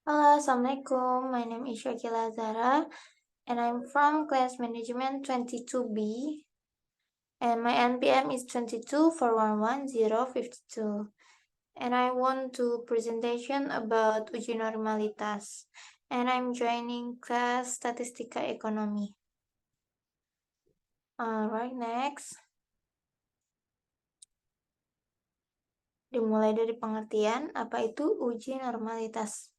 Hello, Assalamualaikum. My name is Shakila Zara, and I'm from class management 22B, and my NPM is 22411052. And I want to presentation about uji normalitas, and I'm joining class Statistika Ekonomi. Alright, next. Dimulai dari pengertian, apa itu uji normalitas?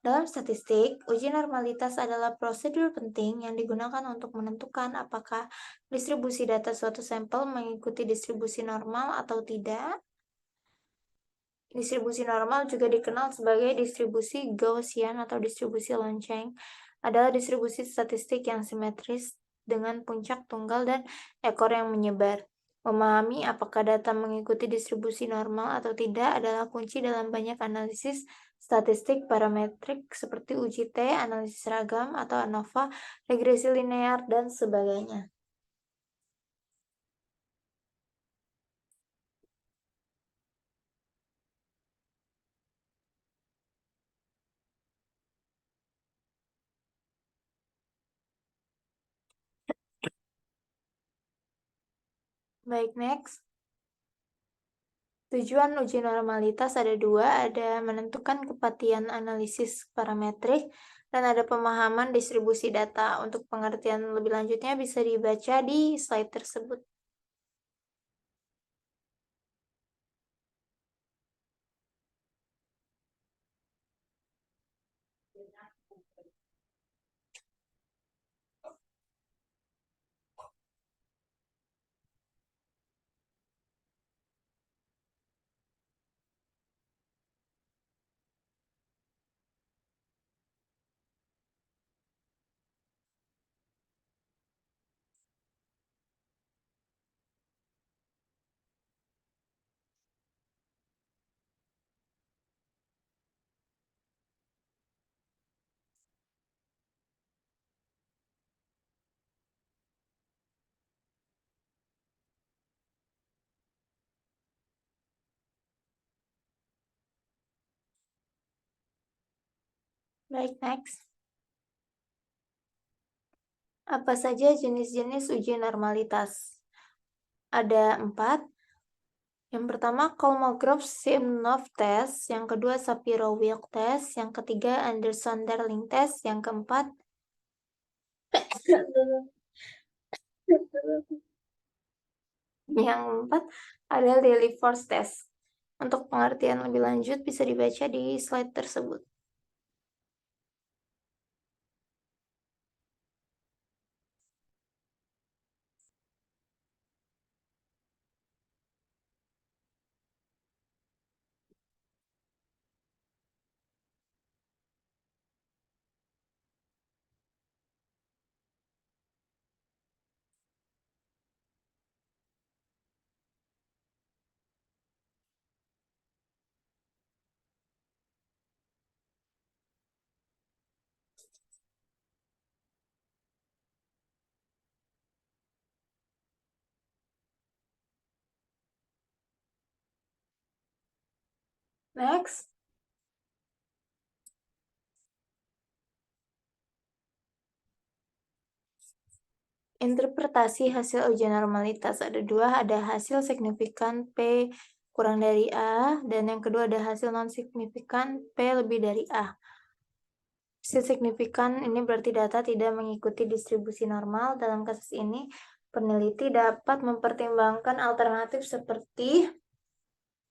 Dalam statistik, uji normalitas adalah prosedur penting yang digunakan untuk menentukan apakah distribusi data suatu sampel mengikuti distribusi normal atau tidak. Distribusi normal juga dikenal sebagai distribusi Gaussian atau distribusi lonceng, adalah distribusi statistik yang simetris dengan puncak tunggal dan ekor yang menyebar. Memahami apakah data mengikuti distribusi normal atau tidak adalah kunci dalam banyak analisis statistik parametrik seperti uji T, analisis ragam atau ANOVA, regresi linear, dan sebagainya. Baik, next. Tujuan uji normalitas ada dua, ada menentukan kepastian analisis parametrik, dan ada pemahaman distribusi data. Untuk pengertian lebih lanjutnya bisa dibaca di slide tersebut. Baik, next. Apa saja jenis-jenis uji normalitas? Ada 4. Yang pertama, Kolmogorov-Smirnov test, yang kedua Shapiro-Wilk test, yang ketiga Anderson-Darling test, yang keempat ada Lilliefors test. Untuk pengertian lebih lanjut bisa dibaca di slide tersebut. Next. Interpretasi hasil uji normalitas ada dua, ada hasil signifikan P kurang dari A, dan yang kedua ada hasil non-signifikan P lebih dari A. Hasil signifikan ini berarti data tidak mengikuti distribusi normal. Dalam kasus ini, peneliti dapat mempertimbangkan alternatif seperti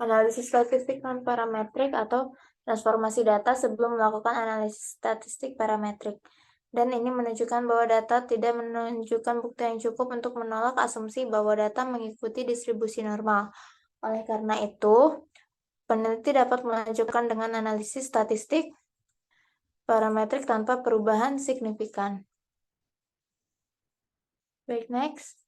analisis statistik non-parametrik atau transformasi data sebelum melakukan analisis statistik parametrik. Dan ini menunjukkan bahwa data tidak menunjukkan bukti yang cukup untuk menolak asumsi bahwa data mengikuti distribusi normal. Oleh karena itu, peneliti dapat melanjutkan dengan analisis statistik parametrik tanpa perubahan signifikan. Baik, next.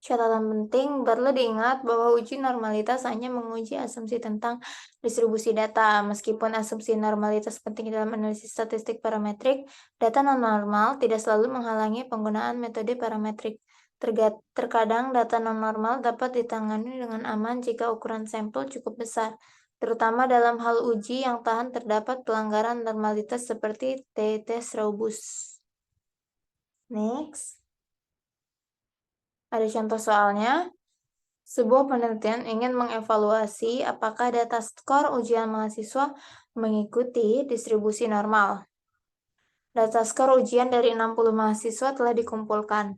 Catatan penting, perlu diingat bahwa uji normalitas hanya menguji asumsi tentang distribusi data. Meskipun asumsi normalitas penting dalam analisis statistik parametrik, data non-normal tidak selalu menghalangi penggunaan metode parametrik. Terkadang data non-normal dapat ditangani dengan aman jika ukuran sampel cukup besar. terutama dalam hal uji yang tahan terdapat pelanggaran normalitas seperti T-tes Robus. Next. Ada contoh soalnya. Sebuah penelitian ingin mengevaluasi apakah data skor ujian mahasiswa mengikuti distribusi normal. Data skor ujian dari 60 mahasiswa telah dikumpulkan.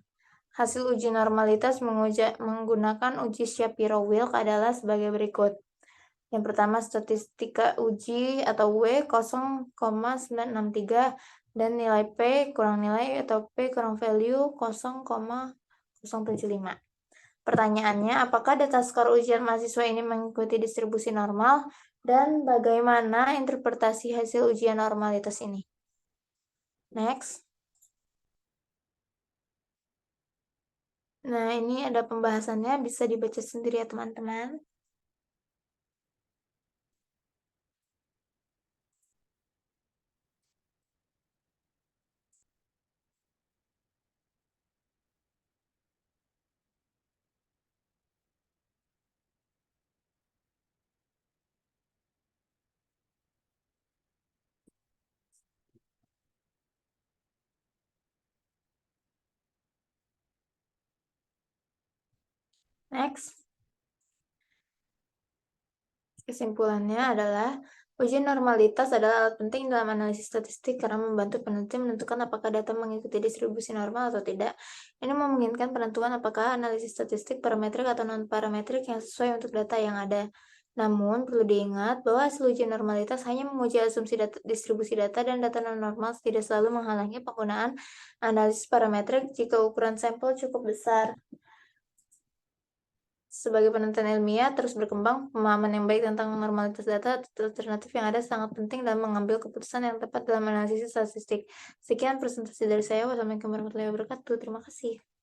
Hasil uji normalitas menggunakan uji Shapiro-Wilk adalah sebagai berikut. Yang pertama, statistika uji atau W 0,963 dan nilai P kurang nilai atau P kurang value 0,075. Pertanyaannya, apakah data skor ujian mahasiswa ini mengikuti distribusi normal dan bagaimana interpretasi hasil ujian normalitas ini? Next. Nah, ini ada pembahasannya, bisa dibaca sendiri ya teman-teman. Next. Kesimpulannya adalah, ujian normalitas adalah alat penting dalam analisis statistik karena membantu peneliti menentukan apakah data mengikuti distribusi normal atau tidak. Ini memungkinkan penentuan apakah analisis statistik parametrik atau non-parametrik yang sesuai untuk data yang ada. Namun, perlu diingat bahwa hasil ujian normalitas hanya menguji asumsi distribusi data dan data non-normal tidak selalu menghalangi penggunaan analisis parametrik jika ukuran sampel cukup besar. Sebagai penelitian ilmiah terus berkembang, pemahaman yang baik tentang normalitas data alternatif yang ada sangat penting dalam mengambil keputusan yang tepat dalam analisis statistik. Sekian presentasi dari saya. Wassalamualaikum warahmatullahi wabarakatuh. Terima kasih.